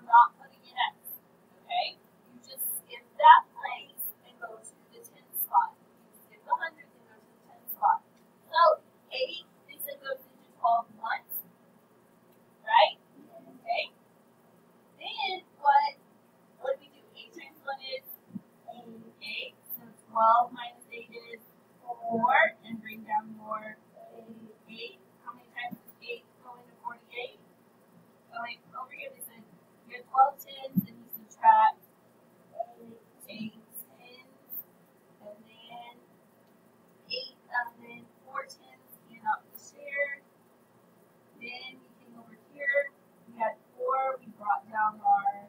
not putting an X. Okay? You just skip that place and go to the 10 spot. You skip the hundreds and go to the 10 spot. So 8, they said goes into 12 once. Right? Okay. Then what do we do? 8 times 1 is 8. So 12 minus 8 is 4. And bring down your 8. How many times does 8 go into 48? Oh, wait, over here they said you have 12 tens and you subtract 8 tens. And then 4 tens cannot be shared. Then we came over here. We had 4. We brought down our 8.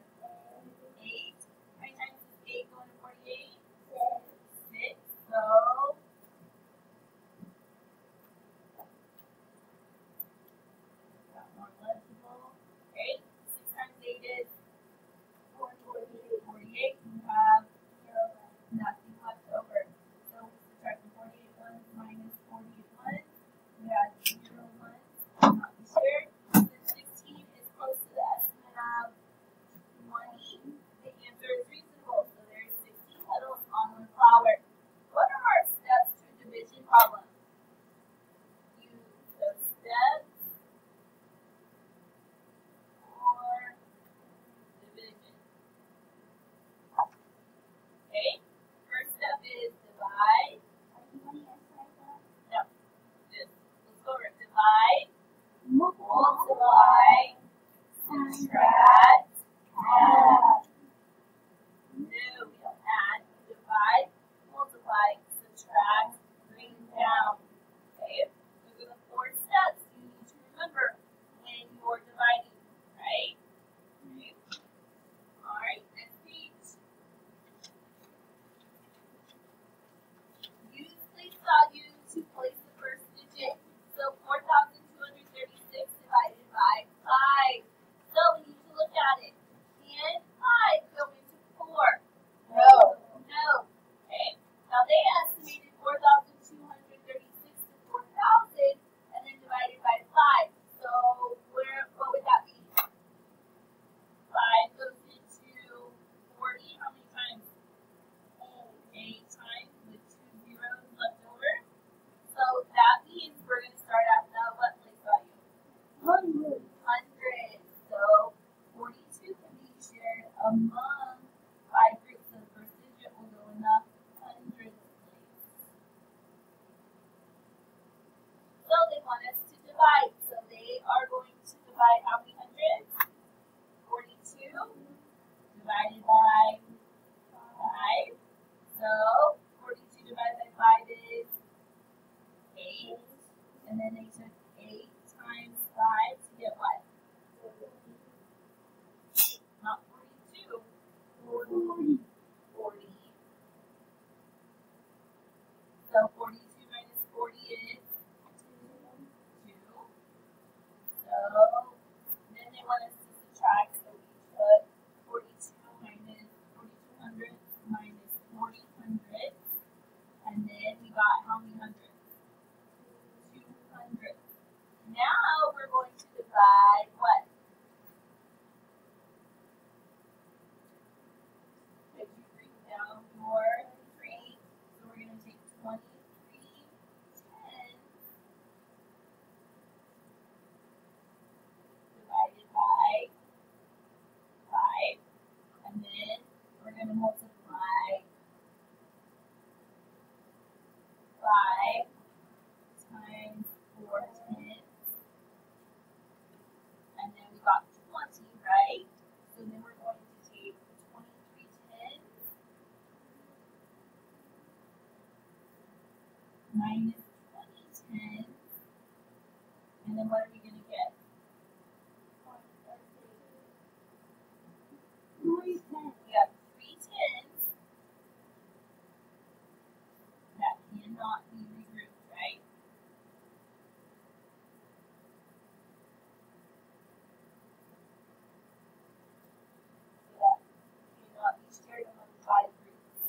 How many times does 8 go into 48? 6. So got more legible. Okay. 6 times 8 is 48. You have nothing left over. So we subtract the 48 ones minus 48 ones. We got 0 ones. Not be shared. The 16 is close to the estimate of 20. The answer is reasonable. So there's 16 petals on one flower. What are our steps to division problem? Use the steps for division. Okay. First step is divide. No. Just let's go over it. Divide. Multiply. Subtract. Add. No, we don't add. Divide. Multiply. Subtract. Bring down. Okay. Those are the 4 steps you need to remember when you're dividing. Right? Okay. Alright, next page. Use place value to place the first digit. So 4,236 divided by 5. So we need to look at it. Can 5 go into 4? No. No. Okay. Now they estimated 4,236 to 4,000 and then divided by 5. So what would that be? 5 goes into 40. How many times? 8 times with 2 zeros left over. So that means we're going to start at the what place value? 100. So 42 can be shared among 5 groups. So the first digit will go in the hundreds place. So they want us to divide. So they are going to divide how many hundreds? 42 divided by 5. So 42 divided by 5 is 8. And then they took 8 times 5 to get what? Not 42. 40. So 42 minus 40 is 2. So then they want us to subtract. So we put 42 minus 4200 minus 40 hundredths. And then we got how many hundredths? 200. Now we're going to divide what? Did you bring down your 3? So we're going to take 23 tens divided by 5. And then we're going to multiply 5 times 4 tens. And then we got 20, right? So then we're going to take 23 tens minus 20 tens. And then what are we going to get? 3 tens. We have 3 tens that cannot be regrouped, right? So that cannot be shared among 5 groups.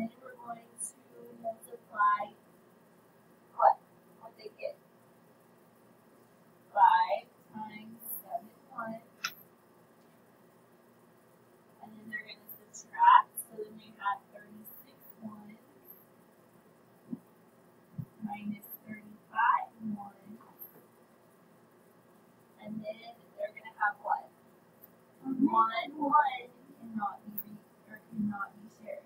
then we're going to multiply what they get. 5 times 7 ones. And then they're going to subtract. So then they have 36 ones minus 35 ones. And then they're going to have what? 1 cannot be shared. Cannot be shared.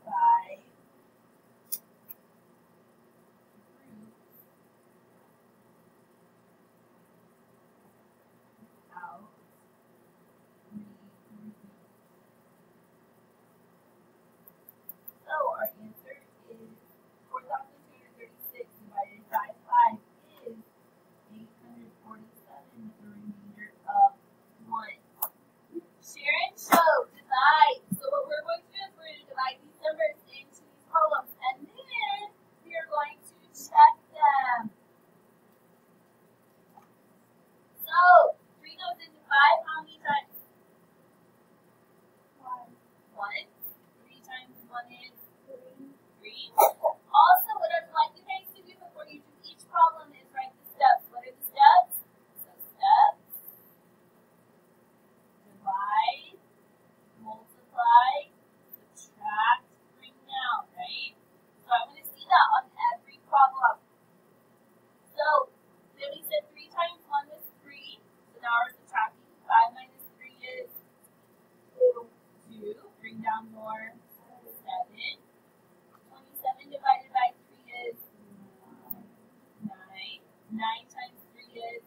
By So our answer is 4,236 divided by 5 is 847, the remainder of 1. Sharon showed divide. So what we're going to do is we're going to divide these numbers into these columns, and then we are going to check them. So 3 goes into 5 how many times? 1. 3 times 1 is 3. Also, what I'd like you guys to do before you do each problem is write the steps. What are the steps? So steps, divide, multiply, subtract, bring down, right? So I want to see that on every problem. So then we said 3 times 1 is 3. So now we're subtracting. 5 minus 3 is 2. Bring down more. 7. 27 divided by 3 is 9. 9 times 3 is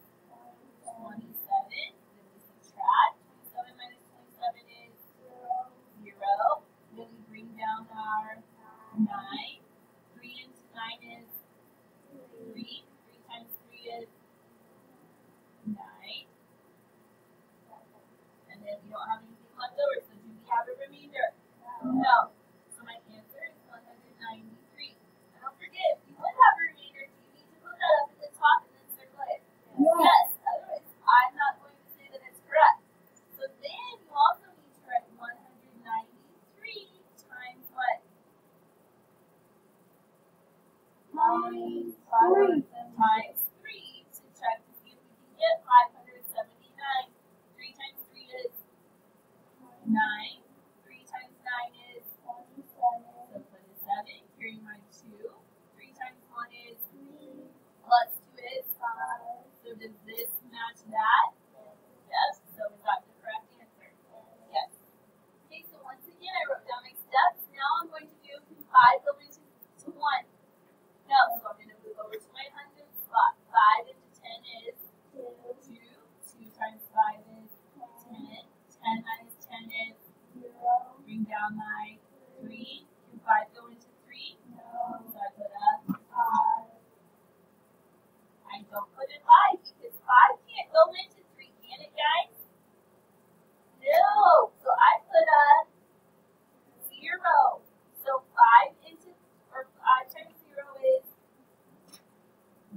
27. Then we subtract. 27 minus 27 is 0. Then we bring down our 9. 3 into 9 is 3. 3 times 3 is 9. And then we don't have anything left over, so do we have a remainder? No. So my answer is 193. And don't forget, if you would have a remainder, do you need to put that up at the top and then circle it? Yes. Otherwise, I'm not going to say that it's correct. So then you also need to write 193 times what? Times 3 to check to see if we can get 579. 3 times 3 is 9. 3 times 9 is 27. So put a 7. Carry my 2. 3 times 1 is 3. Plus 2 is 5. So does this match that? Yes. So we got the correct answer. Yes. Okay, so once again, I wrote down my steps. Now I'm going to do 5 over to 1. No, so I'm going to move over to my hundredths spot. 5 into 10 is 2. 2 times 5 is 10. 10 minus 10 is 0. Bring down my 3. Can 5 go into 3? No. So I put a 5. I don't put a 5 because 5 can't go into 3, can it, guys? No. So I put a 0. So 5 times 0 is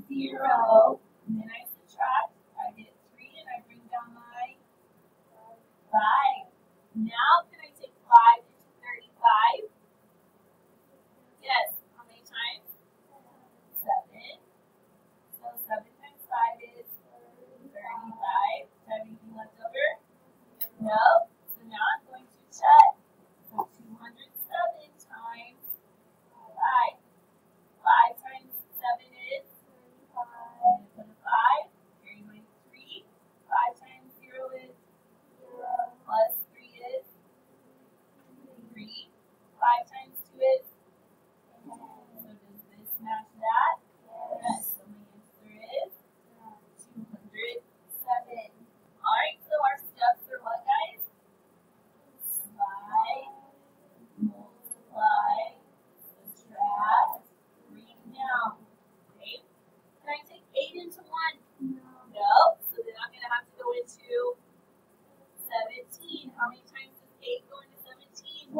0. And then I subtract. I get 3 and I bring down my 5. Now can I take 5 into 35? Yes. How many times? 7. So 7 times 5 is 35. Do I have anything left over? No. So now I'm going to check. So 207 times 5. 5 times 7 is 35. I'm going to put a 5. Carry my 3. 5 times 0 is 0. Plus 3 is 3. 5 times 2 is 10. So does this match that? Yes. So my answer is 207. Alright, so our steps are what, guys?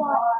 more.